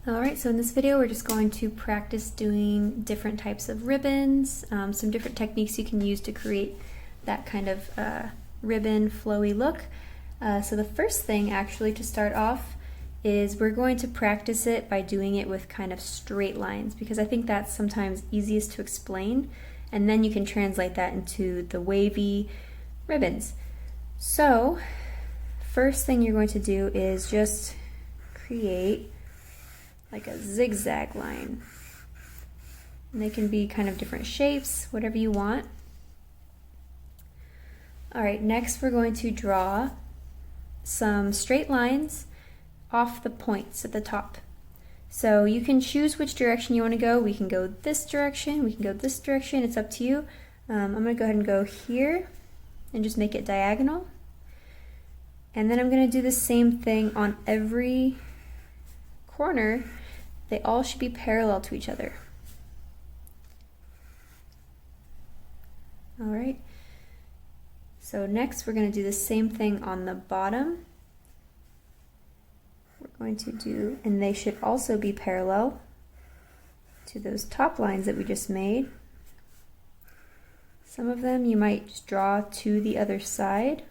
Alright, so in this video we're just going to practice doing different types of ribbons, some different techniques you can use to create that kind of ribbon flowy look. So the first thing actually to start off is we're going to practice it by doing it with kind of straight lines, because I think that's sometimes easiest to explain, and then you can translate that into the wavy ribbons. So first thing you're going to do is just create like a zigzag line. And they can be kind of different shapes, whatever you want. Alright, next we're going to draw some straight lines off the points at the top. So you can choose which direction you want to go. We can go this direction, we can go this direction, it's up to you. I'm going to go ahead and go here and just make it diagonal. And then I'm going to do the same thing on every corner. They all should be parallel to each other. Alright, so next we're going to do the same thing on the bottom. We're going to do, and they should also be parallel to those top lines that we just made. Some of them you might just draw to the other side.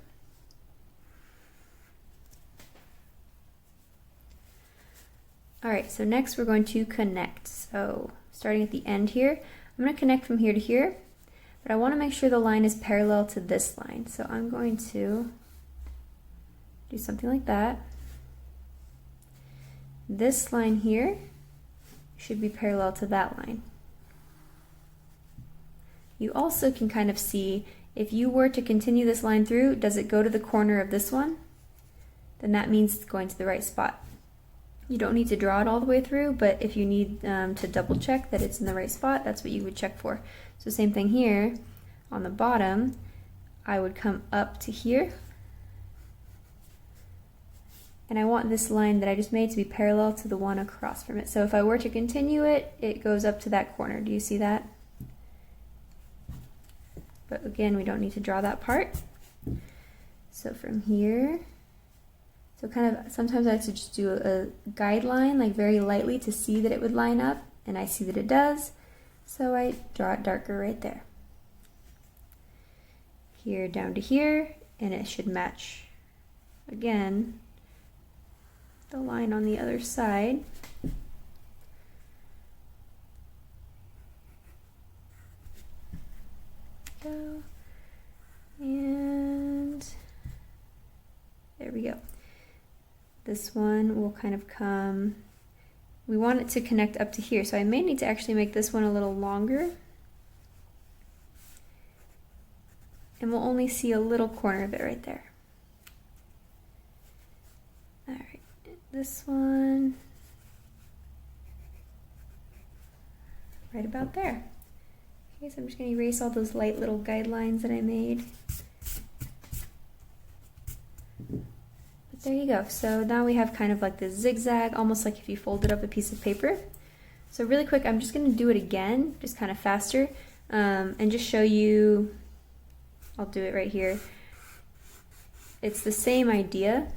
Alright, so next we're going to connect. So starting at the end here, I'm going to connect from here to here, but I want to make sure the line is parallel to this line. So I'm going to do something like that. This line here should be parallel to that line. You also can kind of see, if you were to continue this line through, does it go to the corner of this one? Then that means it's going to the right spot. You don't need to draw it all the way through, but if you need to double check that it's in the right spot, that's what you would check for. So same thing here, on the bottom, I would come up to here, and I want this line that I just made to be parallel to the one across from it. So if I were to continue it, it goes up to that corner. Do you see that? But again, we don't need to draw that part. So from here, so kind of, sometimes I have to just do a guideline, like very lightly, to see that it would line up, and I see that it does, so I draw it darker right there. Here down to here, and it should match, again, the line on the other side. Go, and there we go. This one will kind of come, we want it to connect up to here, so I may need to actually make this one a little longer. And we'll only see a little corner of it right there. Alright, this one, right about there. Okay, so I'm just going to erase all those light little guidelines that I made. There you go. So now we have kind of like this zigzag, almost like if you folded up a piece of paper. So really quick, I'm just going to do it again, just kind of faster, and just show you. I'll do it right here. It's the same idea,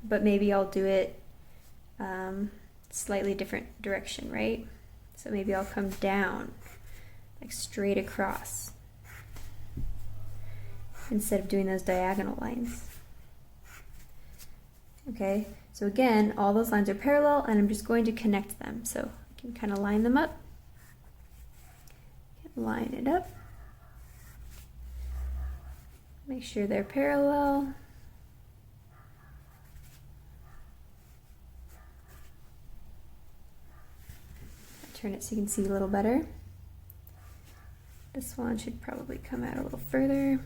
but maybe I'll do it slightly different direction, right? So maybe I'll come down, like straight across, instead of doing those diagonal lines. Okay, so again, all those lines are parallel, and I'm just going to connect them. So I can kind of line them up, line it up, make sure they're parallel. Turn it so you can see a little better. This one should probably come out a little further.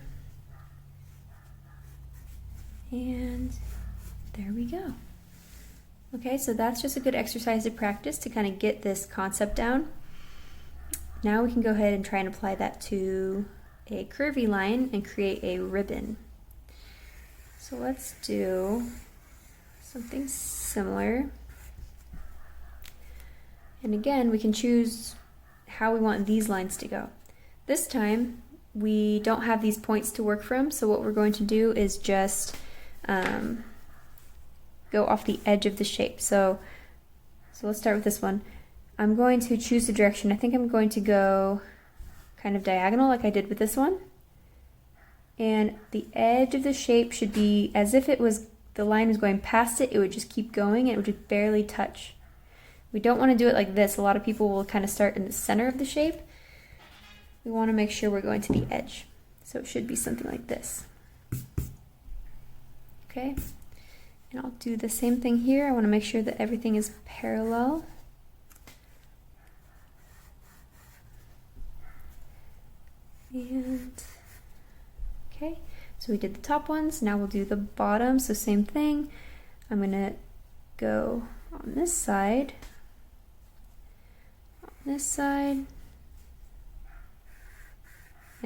And there we go. Okay, so that's just a good exercise to practice to kind of get this concept down. Now we can go ahead and try and apply that to a curvy line and create a ribbon. So let's do something similar. And again, we can choose how we want these lines to go. This time, we don't have these points to work from, so what we're going to do is just go off the edge of the shape. So So let's start with this one. I'm going to choose the direction. I think I'm going to go kind of diagonal like I did with this one. And the edge of the shape should be as if it was, the line was going past it, it would just keep going and it would just barely touch. We don't want to do it like this. A lot of people will kind of start in the center of the shape. We want to make sure we're going to the edge. So it should be something like this. Okay, and I'll do the same thing here. I want to make sure that everything is parallel. And okay, so we did the top ones. Now we'll do the bottom. So same thing. I'm going to go on this side, and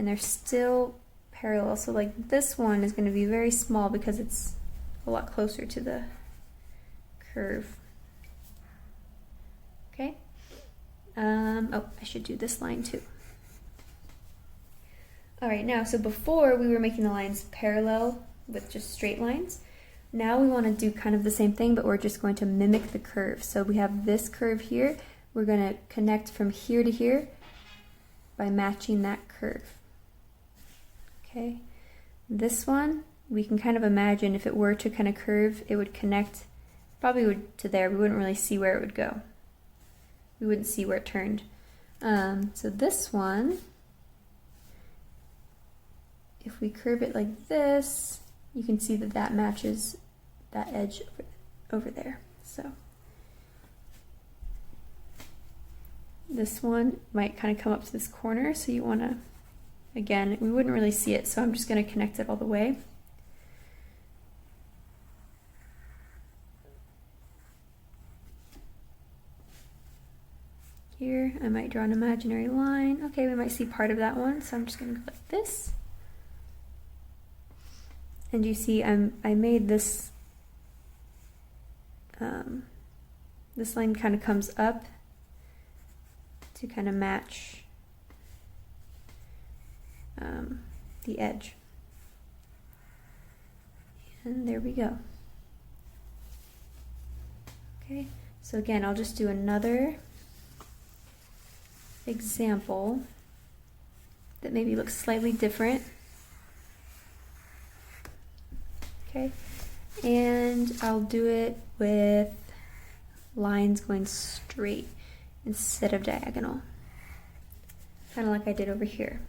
they're still parallel. So like this one is going to be very small because it's a lot closer to the curve. Okay. Oh, I should do this line too. All right, now, so before we were making the lines parallel with just straight lines. Now we want to do kind of the same thing, but we're just going to mimic the curve. So we have this curve here. We're going to connect from here to here by matching that curve. Okay, this one, we can kind of imagine if it were to kind of curve, it would connect, probably would to there. We wouldn't really see where it would go. We wouldn't see where it turned. So this one, if we curve it like this, you can see that that matches that edge over there. So this one might kind of come up to this corner, so you want to, again, we wouldn't really see it, so I'm just going to connect it all the way. Here, I might draw an imaginary line. Okay, we might see part of that one, so I'm just going to go like this. And you see, I made this, this line kind of comes up to kind of match the edge. And there we go. Okay, so again, I'll just do another example that maybe looks slightly different. Okay, and I'll do it with lines going straight instead of diagonal, kind of like I did over here.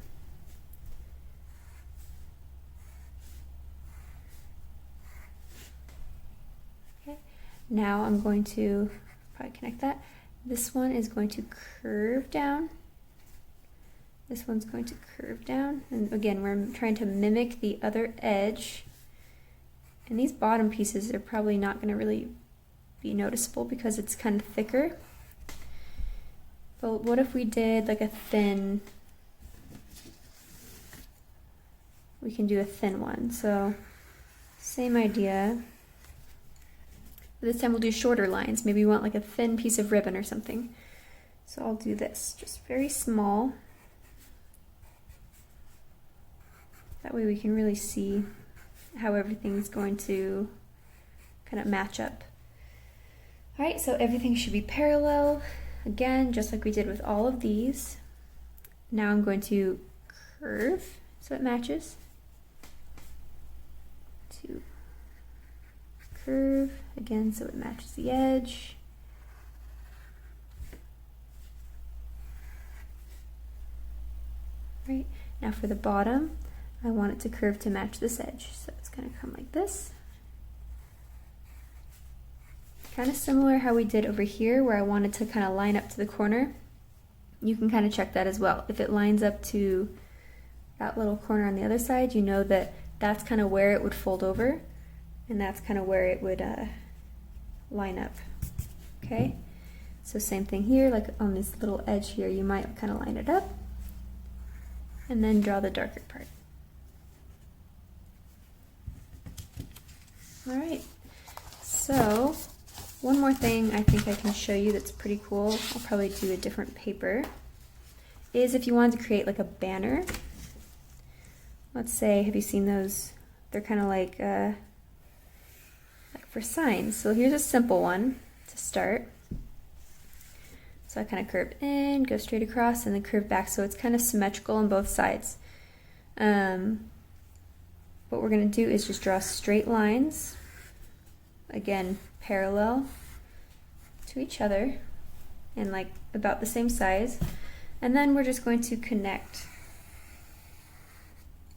Okay, now I'm going to probably connect that. This one is going to curve down. This one's going to curve down, and again, we're trying to mimic the other edge. And these bottom pieces are probably not going to really be noticeable because it's kind of thicker. But what if we did like a thin, we can do a thin one. So same idea. But this time we'll do shorter lines. Maybe we want like a thin piece of ribbon or something. So I'll do this, just very small. That way we can really see how everything's going to kind of match up. All right, so everything should be parallel. Again, just like we did with all of these. Now I'm going to curve so it matches. To curve, again, so it matches the edge. Right, now for the bottom, I want it to curve to match this edge. So it's going to come like this. Kind of similar how we did over here where I wanted to kind of line up to the corner. You can kind of check that as well. If it lines up to that little corner on the other side, you know that that's kind of where it would fold over and that's kind of where it would line up. Okay, so same thing here, like on this little edge here, you might kind of line it up and then draw the darker part. All right, so one more thing I think I can show you that's pretty cool, I'll probably do a different paper, is if you wanted to create like a banner. Let's say, have you seen those? They're kind of like for signs. So here's a simple one to start. So I kind of curve in, go straight across, and then curve back, so it's kind of symmetrical on both sides. What we're going to do is just draw straight lines, again parallel to each other and like about the same size, and then we're just going to connect.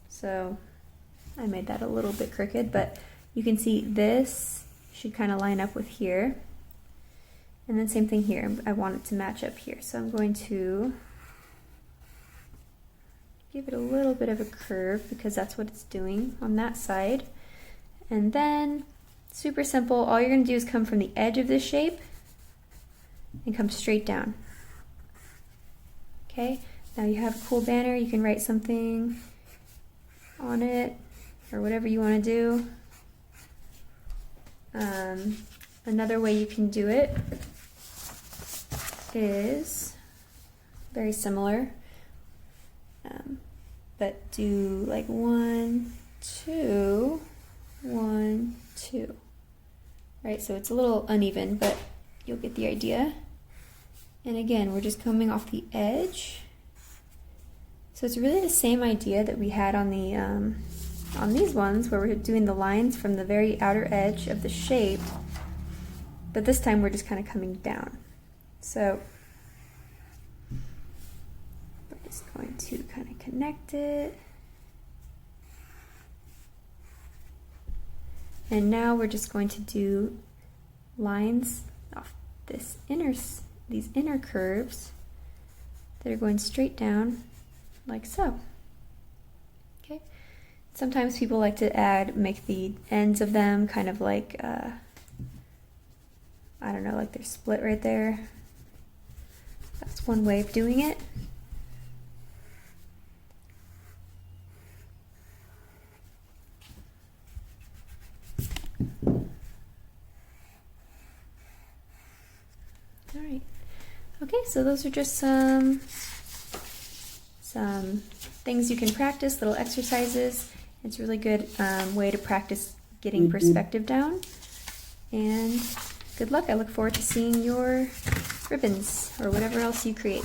So I made that a little bit crooked, but you can see this should kind of line up with here, and then same thing here. I want it to match up here, so I'm going to give it a little bit of a curve because that's what it's doing on that side. And then, super simple, all you're going to do is come from the edge of this shape and come straight down. Okay, now you have a cool banner, you can write something on it or whatever you want to do. Another way you can do it is very similar. But do like 1, 2, 1, 2. Right, so it's a little uneven, but you'll get the idea. And again, we're just coming off the edge. So it's really the same idea that we had on the on these ones, where we're doing the lines from the very outer edge of the shape, but this time we're just kind of coming down. So just going to kind of connect it. And now we're just going to do lines off these inner curves that are going straight down like so. Okay. Sometimes people like to make the ends of them kind of like, I don't know, like they're split right there. That's one way of doing it. Alright, okay, so those are just some things you can practice, little exercises. It's a really good way to practice getting perspective down. And good luck. I look forward to seeing your ribbons or whatever else you create.